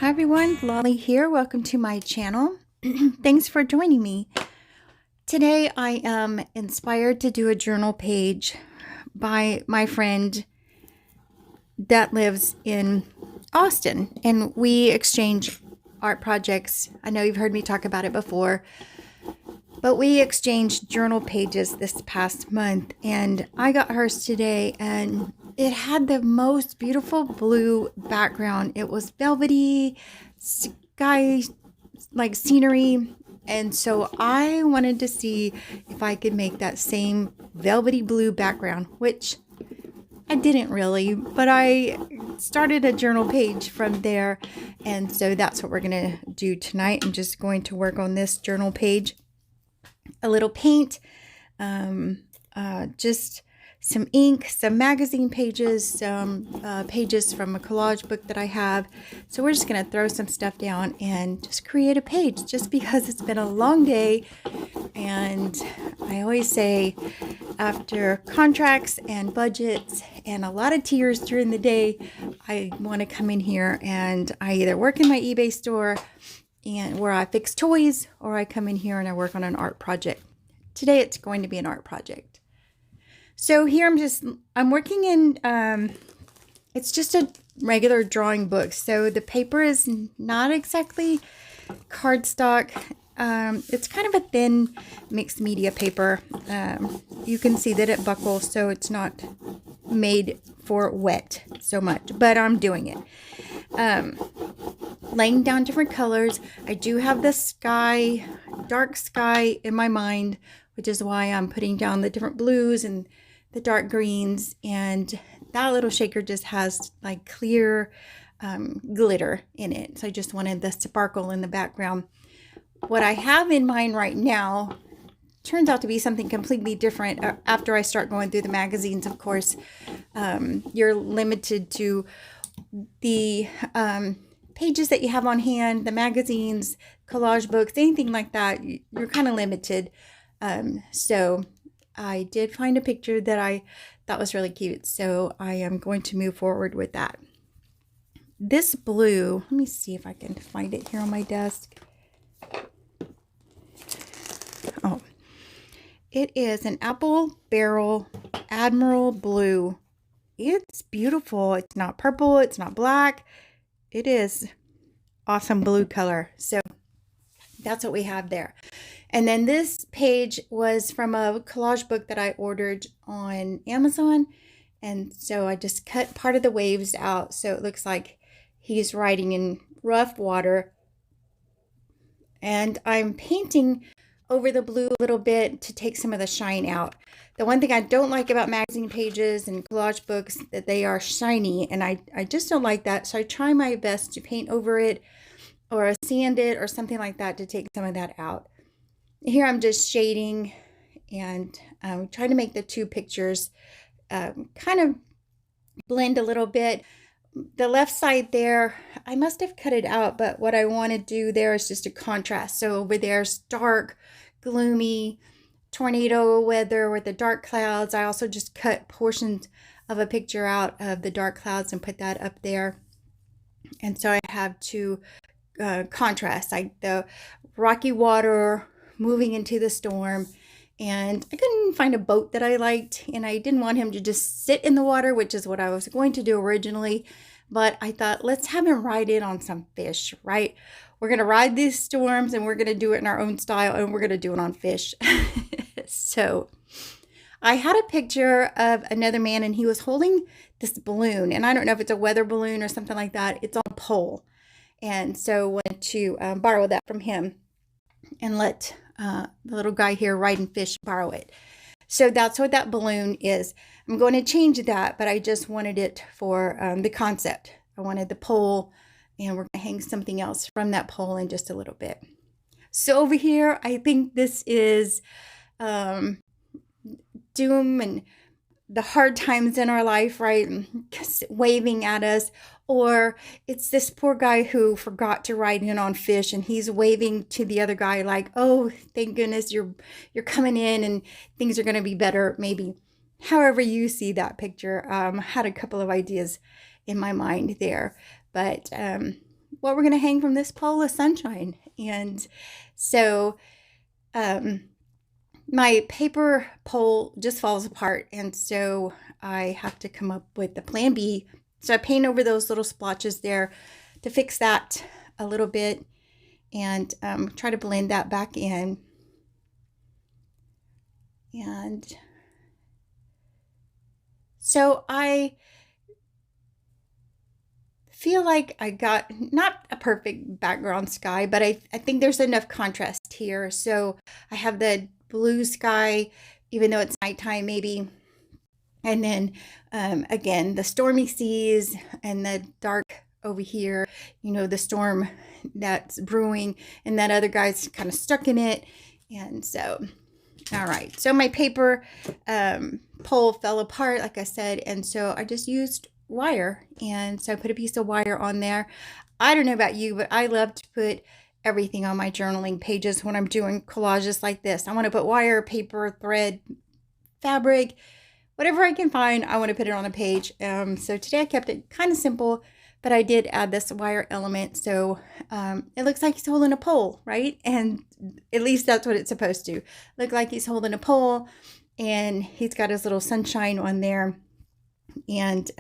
Hi everyone, Lolly here. Welcome to my channel. Thanks for joining me. Today I am inspired to do a journal page by my friend that lives in Austin, and we exchange art projects. I know you've heard me talk about it before, but we exchanged journal pages this past month, and I got hers today, and it had the most beautiful blue background. It was velvety, sky, like scenery. And so I wanted to see if I could make that same velvety blue background, which I didn't really, but I started a journal page from there. And so that's what we're going to do tonight. I'm just going to work on this journal page. A little paint, just some ink, some magazine pages, some pages from a collage book that I have. So we're just going to throw some stuff down and just create a page, just because it's been a long day. And I always say, after contracts and budgets and a lot of tears during the day, I want to come in here and I either work in my eBay store and where I fix toys, or I come in here and I work on an art project. Today it's going to be an art project. So here I'm working in, it's just a regular drawing book. So the paper is not exactly cardstock. It's kind of a thin mixed media paper. You can see that it buckles, so it's not made for wet so much, but I'm doing it. Laying down different colors. I do have the sky, dark sky in my mind, which is why I'm putting down the different blues and the dark greens, and that little shaker just has like clear glitter in it. So I just wanted the sparkle in the background. What I have in mind right now turns out to be something completely different. After I start going through the magazines, of course, you're limited to the pages that you have on hand, the magazines, collage books, anything like that. You're kind of limited. So I did find a picture that I thought was really cute, so I am going to move forward with that. This blue, let me see if I can find it here on my desk. Oh, it is an apple barrel Admiral blue. It's beautiful. It's not purple. It's not black. It is awesome blue color. So that's what we have there. And then this page was from a collage book that I ordered on Amazon. And so I just cut part of the waves out, so it looks like he's riding in rough water. And I'm painting over the blue a little bit to take some of the shine out. The one thing I don't like about magazine pages and collage books, that they are shiny, and I just don't like that. So I try my best to paint over it or sand it or something like that to take some of that out. Here I'm just shading and trying to make the two pictures kind of blend a little bit. The left side there, I must have cut it out, but what I want to do there is just a contrast. So over there's dark, gloomy, tornado weather with the dark clouds. I also just cut portions of a picture out of the dark clouds and put that up there. And so I have two contrasts, like the rocky water moving into the storm, and I couldn't find a boat that I liked, and I didn't want him to just sit in the water, which is what I was going to do originally, but I thought, let's have him ride in on some fish, right? We're going to ride these storms, and we're going to do it in our own style, and we're going to do it on fish. So I had a picture of another man, and he was holding this balloon, and I don't know if it's a weather balloon or something like that. It's on a pole, and so I wanted to borrow that from him and let the little guy here riding fish borrow it. So that's what that balloon is. I'm going to change that, but I just wanted it for the concept. I wanted the pole, and we're going to hang something else from that pole in just a little bit. So over here, I think this is doom and the hard times in our life, right? Waving at us. Or it's this poor guy who forgot to ride in on fish, and he's waving to the other guy like, oh, thank goodness you're coming in and things are going to be better, maybe. However you see that picture, I had a couple of ideas in my mind there. But what we're going to hang from this pole is sunshine. And so my paper pole just falls apart, and so I have to come up with the plan B. So I paint over those little splotches there to fix that a little bit, and try to blend that back in. And so I feel like I got not a perfect background sky, but I think there's enough contrast here. So I have the blue sky, even though it's nighttime maybe. And then again, the stormy seas and the dark over here, you know, the storm that's brewing, and that other guy's kind of stuck in it. And so, all right. So my paper pole fell apart, like I said. And so I just used wire. And so I put a piece of wire on there. I don't know about you, but I love to put everything on my journaling pages when I'm doing collages like this. I want to put wire, paper, thread, fabric, whatever I can find. I want to put it on a page. So today I kept it kind of simple, but I did add this wire element. So it looks like he's holding a pole, right? And at least that's what it's supposed to look like. He's holding a pole, and he's got his little sunshine on there. And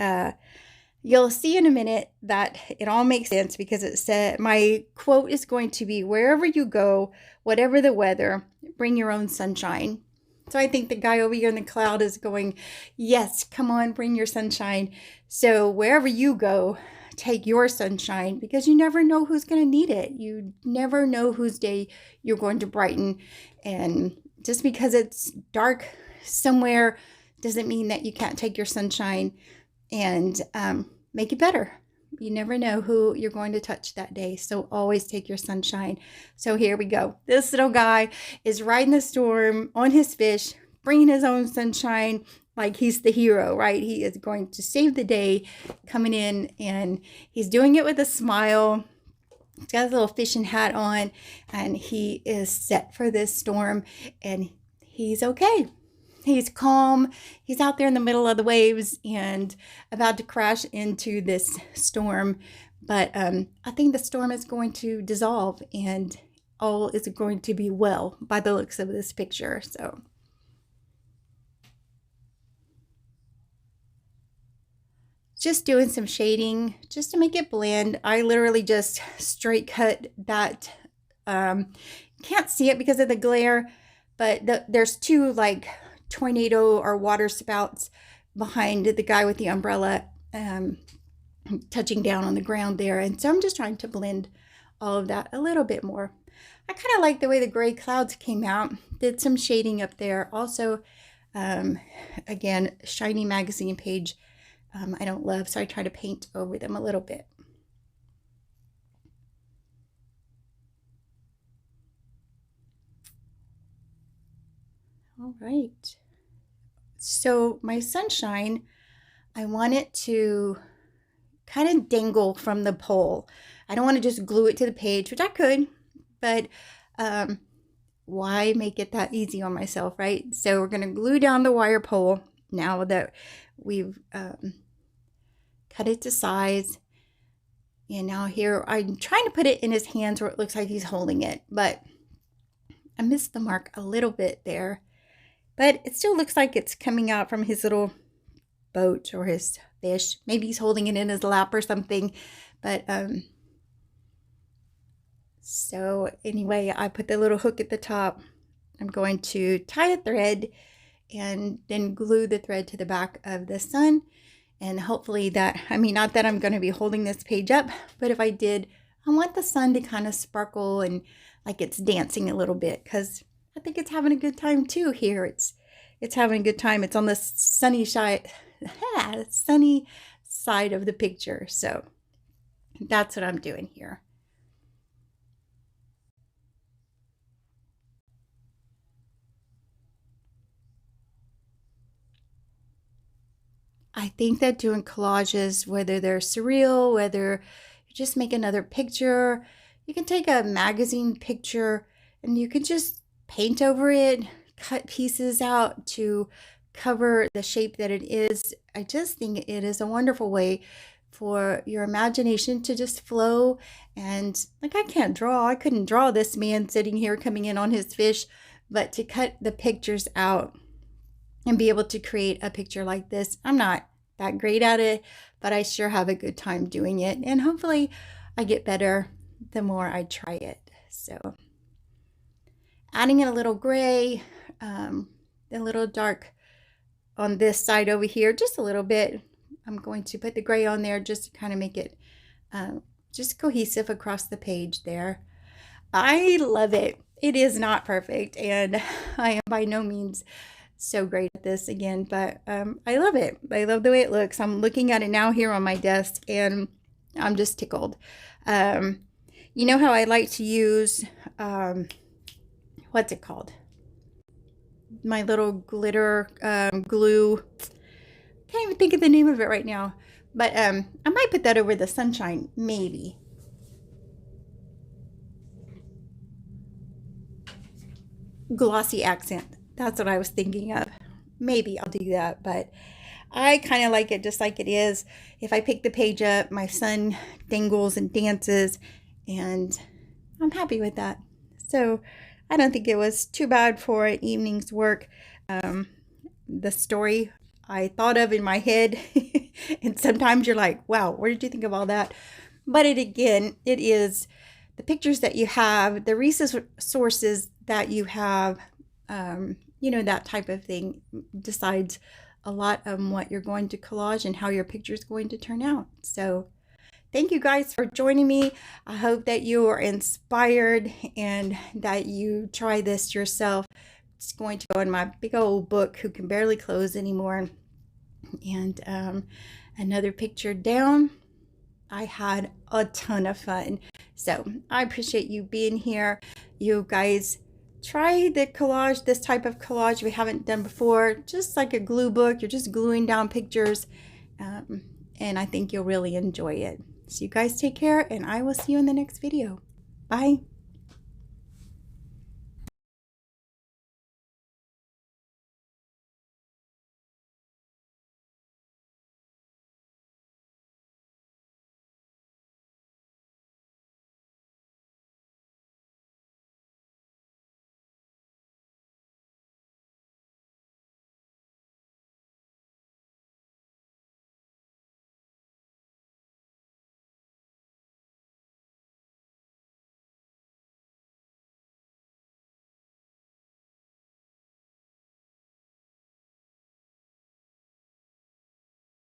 you'll see in a minute that it all makes sense, because it said, my quote is going to be, wherever you go, whatever the weather, bring your own sunshine. So I think the guy over here in the cloud is going, yes, come on, bring your sunshine. So wherever you go, take your sunshine, because you never know who's going to need it. You never know whose day you're going to brighten. And just because it's dark somewhere doesn't mean that you can't take your sunshine and make it better. You never know who you're going to touch that day. So always take your sunshine. So here we go. This little guy is riding the storm on his fish, bringing his own sunshine like he's the hero, right? He is going to save the day, coming in, and he's doing it with a smile. He's got his little fishing hat on, and he is set for this storm, and he's okay. He's calm. He's out there in the middle of the waves and about to crash into this storm. But I think the storm is going to dissolve, and all is going to be well by the looks of this picture. So just doing some shading just to make it blend. I literally just straight cut that. Can't see it because of the glare, but there's two like tornado or water spouts behind the guy with the umbrella touching down on the ground there. And so I'm just trying to blend all of that a little bit more. I kind of like the way the gray clouds came out. Did some shading up there. Also, again, shiny magazine page I don't love, so I try to paint over them a little bit. All right. So my sunshine, I want it to kind of dangle from the pole. I don't want to just glue it to the page, which I could, but why make it that easy on myself, right? So we're going to glue down the wire pole now that we've cut it to size. And now here, I'm trying to put it in his hands where it looks like he's holding it, but I missed the mark a little bit there. But it still looks like it's coming out from his little boat or his fish. Maybe he's holding it in his lap or something. But so anyway, I put the little hook at the top. I'm going to tie a thread and then glue the thread to the back of the sun. And hopefully that, I mean, not that I'm going to be holding this page up, but if I did, I want the sun to kind of sparkle and like it's dancing a little bit, because I think it's having a good time too here. It's having a good time. It's on the sunny side of the picture. So that's what I'm doing here. I think that doing collages, whether they're surreal, whether you just make another picture, you can take a magazine picture and you can just paint over it, cut pieces out to cover the shape that it is. I just think it is a wonderful way for your imagination to just flow. And like, I can't draw. I couldn't draw this man sitting here coming in on his fish, but to cut the pictures out and be able to create a picture like this, I'm not that great at it, but I sure have a good time doing it. And hopefully I get better the more I try it. So adding in a little gray, a little dark on this side over here, just a little bit. I'm going to put the gray on there just to kind of make it just cohesive across the page there. I love it. It is not perfect, and I am by no means so great at this again, but I love it. I love the way it looks. I'm looking at it now here on my desk, and I'm just tickled. You know how I like to use, what's it called? My little glitter glue. Can't even think of the name of it right now, but I might put that over the sunshine, maybe. Glossy accent. That's what I was thinking of. Maybe I'll do that, but I kind of like it just like it is. If I pick the page up, my son dangles and dances, and I'm happy with that. So I don't think it was too bad for an evening's work. The story I thought of in my head, and sometimes you're like, wow, where did you think of all that? But it is the pictures that you have, the resources that you have, you know, that type of thing decides a lot on what you're going to collage and how your picture is going to turn out. So thank you guys for joining me. I hope that you are inspired and that you try this yourself. It's going to go in my big old book who can barely close anymore. And another picture down. I had a ton of fun. So I appreciate you being here. You guys try the collage, this type of collage we haven't done before. Just like a glue book, you're just gluing down pictures. And I think you'll really enjoy it. So you guys take care, and I will see you in the next video. Bye.